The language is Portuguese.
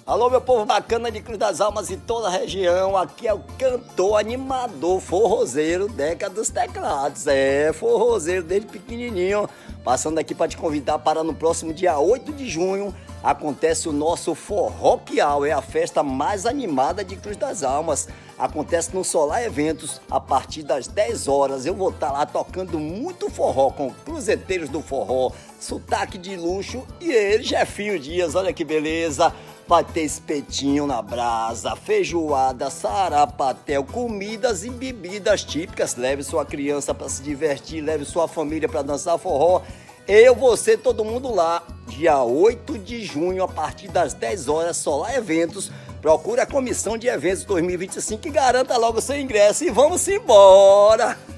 Alô, meu povo bacana de Cruz das Almas e toda a região. Aqui é o cantor, animador, forrozeiro, Deca dos Teclados. Forrozeiro desde pequenininho. Passando aqui para te convidar para no próximo dia 8 de junho acontece o nosso Forroquial. É a festa mais animada de Cruz das Almas. Acontece no Solar Eventos a partir das 10 horas. Eu vou estar lá tocando muito forró com Cruzeteiros do Forró, Sotaque de Luxo e ele, Jefinho Dias. Olha que beleza. Vai ter espetinho na brasa, feijoada, sarapatel, comidas e bebidas típicas. Leve sua criança para se divertir, leve sua família para dançar forró. Eu, você, todo mundo lá, dia 8 de junho, a partir das 10 horas, Solar Eventos. Procure a Comissão de Eventos 2025 e garanta logo seu ingresso. E vamos embora!